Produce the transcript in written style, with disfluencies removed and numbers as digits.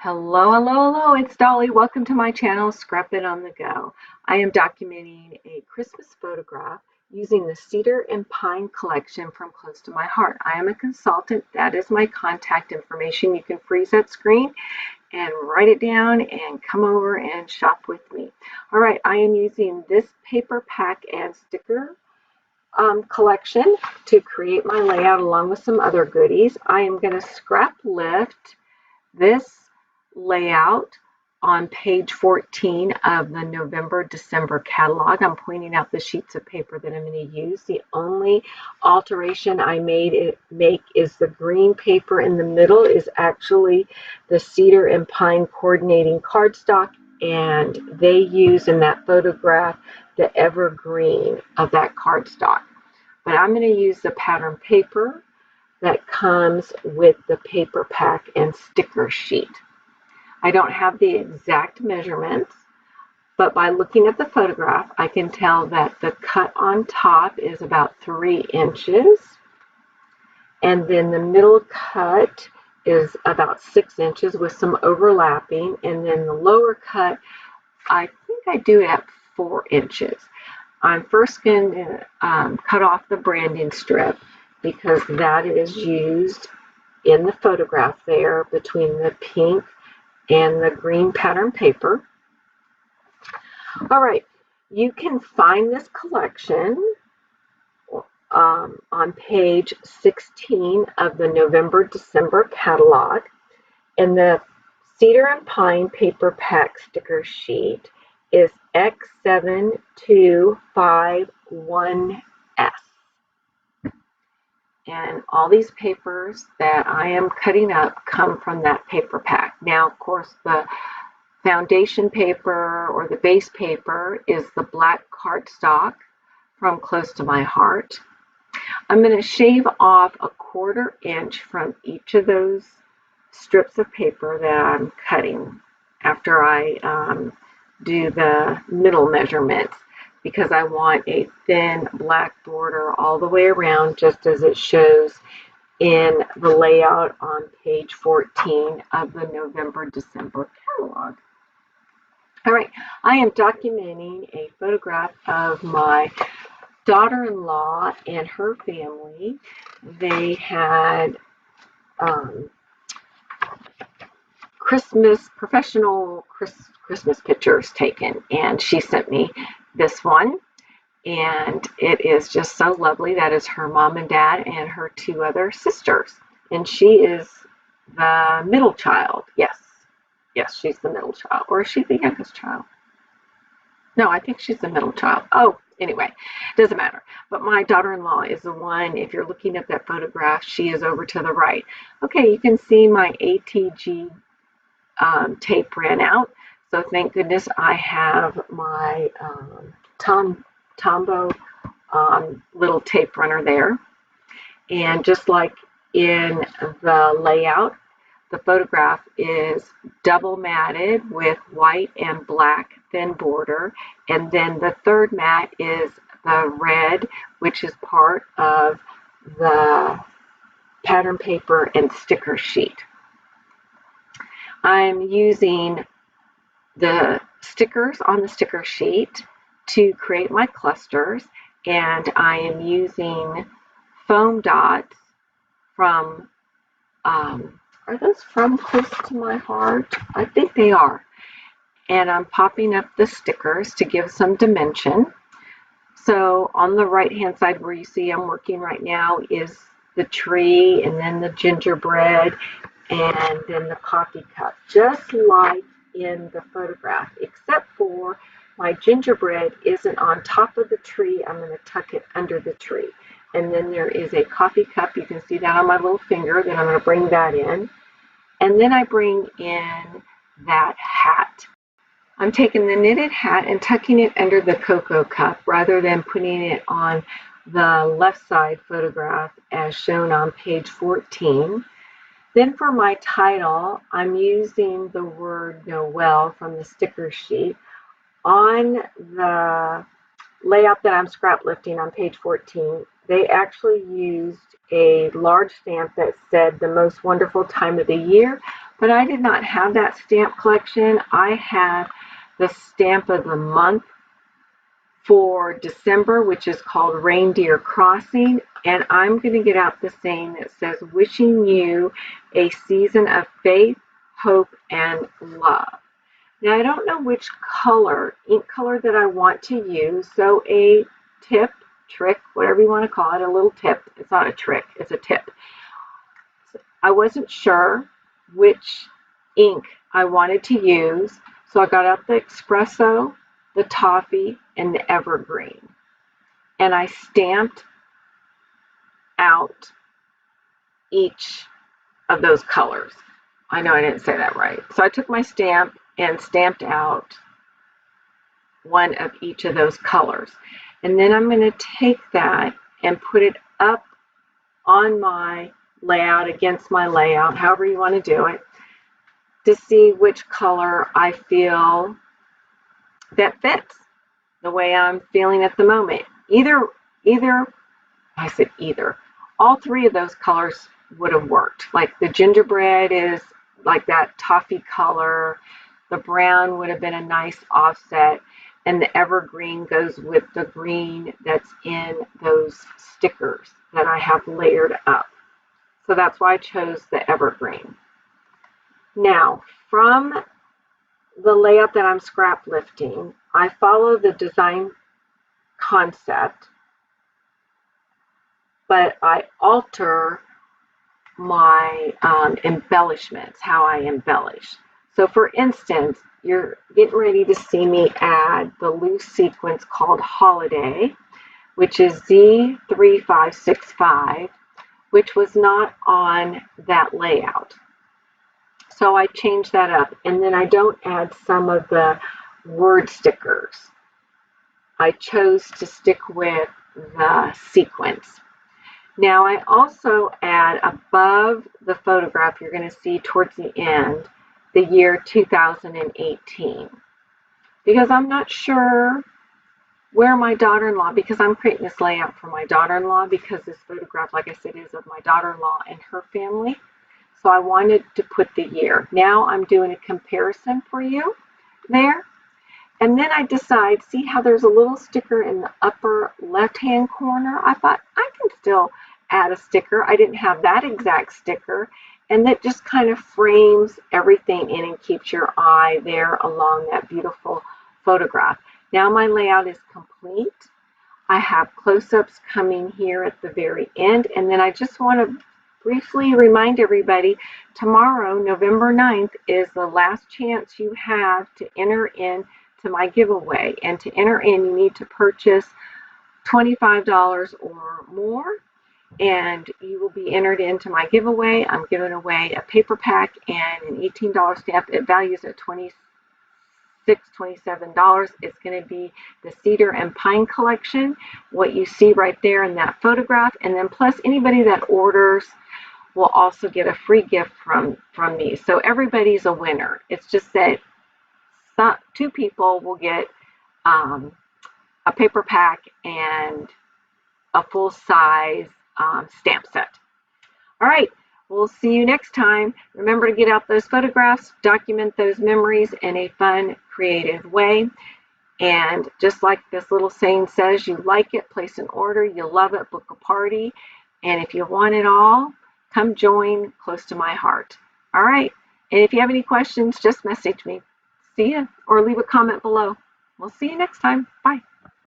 Hello, hello, hello, it's Dolly. Welcome to my channel, Scrap It on the Go. I am documenting a Christmas photograph using the Cedar and Pine collection from Close to My Heart. I am a consultant. That is my contact information. You can freeze that screen and write it down and come over and shop with me. All right, I am using this paper pack and sticker collection to create my layout along with some other goodies. I am going to scrap lift this layout on page 14 of the November-December catalog. I'm pointing out the sheets of paper that I'm going to use. The only alteration I make is the green paper in the middle is actually the Cedar and Pine coordinating cardstock, and they use in that photograph the Evergreen of that cardstock. But I'm going to use the pattern paper that comes with the paper pack and sticker sheet. I don't have the exact measurements, but by looking at the photograph, I can tell that the cut on top is about 3 inches, and then the middle cut is about 6 inches with some overlapping, and then the lower cut, I think I do it at 4 inches. I'm first going to cut off the branding strip because that is used in the photograph there between the pink and the green pattern paper. All right, you can find this collection on page 16 of the November-December catalog, and the Cedar and Pine paper pack sticker sheet is X7251S. And all these papers that I am cutting up come from that paper pack. Now, of course, the foundation paper or the base paper is the black cardstock from Close to My Heart. I'm going to shave off a 1/4 inch from each of those strips of paper that I'm cutting after I do the middle measurements, because I want a thin black border all the way around, just as it shows in the layout on page 14 of the November-December catalog. All right, I am documenting a photograph of my daughter-in-law and her family. They had professional Christmas pictures taken, and she sent me this one, and it is just so lovely. That is her mom and dad and her 2 other sisters, and she is the middle child. Yes, she's the middle child. Or is she the youngest child? No, I think she's the middle child. Oh, anyway, doesn't matter. But my daughter-in-law is the one, if you're looking at that photograph, she is over to the right. Okay, you can see my ATG tape ran out. So thank goodness I have my Tombow little tape runner there. And just like in the layout, the photograph is double matted with white and black thin border. And then the third mat is the red, which is part of the pattern paper and sticker sheet. I'm using the stickers on the sticker sheet to create my clusters, and I am using foam dots from, are those from Close to My Heart? I think they are. And I'm popping up the stickers to give some dimension. So on the right hand side where you see I'm working right now is the tree, and then the gingerbread, and then the coffee cup, just like in the photograph, except for my gingerbread isn't on top of the tree. I'm going to tuck it under the tree. And then there is a coffee cup. You can see that on my little finger. Then I'm going to bring that in. And then I bring in that hat. I'm taking the knitted hat and tucking it under the cocoa cup rather than putting it on the left side photograph as shown on page 14. Then for my title, I'm using the word Noel from the sticker sheet. On the layout that I'm scrap lifting on page 14, they actually used a large stamp that said the most wonderful time of the year, But I did not have that stamp collection. I had the stamp of the month for December, which is called Reindeer Crossing, and I'm going to get out the saying that says, wishing you a season of faith, hope, and love. Now, I don't know which color, ink color that I want to use, so a tip, trick, whatever you want to call it, a little tip. It's not a trick, it's a tip. I wasn't sure which ink I wanted to use, so I got out the espresso, the toffee, and the evergreen. And I stamped out each of those colors. I know I didn't say that right. So I took my stamp and stamped out one of each of those colors. And then I'm going to take that and put it up on my layout, against my layout, however you want to do it, to see which color I feel that fits the way I'm feeling at the moment. I said either. All three of those colors would have worked. Like the gingerbread is like that toffee color. The brown would have been a nice offset. And the evergreen goes with the green that's in those stickers that I have layered up. So that's why I chose the evergreen. Now, from the layout that I'm scrap lifting, I follow the design concept, but I alter my embellishments, how I embellish. So for instance, you're getting ready to see me add the loose sequence called Holiday, which is Z3565, which was not on that layout. So I changed that up, and then I don't add some of the word stickers. I chose to stick with the sequence. Now I also add above the photograph, you're going to see towards the end, the year 2018. Because I'm not sure where my daughter-in-law, because I'm creating this layout for my daughter-in-law, because this photograph, like I said, is of my daughter-in-law and her family. So I wanted to put the year. Now I'm doing a comparison for you there. And then I decide, see how there's a little sticker in the upper left-hand corner? I thought I can still add a sticker. I didn't have that exact sticker. And that just kind of frames everything in and keeps your eye there along that beautiful photograph. Now my layout is complete. I have close-ups coming here at the very end. And then I just want to briefly remind everybody, tomorrow, November 9th, is the last chance you have to enter in to my giveaway. And to enter in, you need to purchase $25 or more, and you will be entered into my giveaway. I'm giving away a paper pack and an $18 stamp. It values at $26, $27. It's going to be the Cedar and Pine collection, what you see right there in that photograph. And then plus anybody that orders will also get a free gift from me. So everybody's a winner. It's just that two people will get a paper pack and a full-size stamp set. All right, we'll see you next time. Remember to get out those photographs, document those memories in a fun, creative way. And just like this little saying says, you like it, place an order. You love it, book a party. And if you want it all, come join Close to My Heart. All right, and if you have any questions, just message me. See ya, or leave a comment below. We'll see you next time. Bye.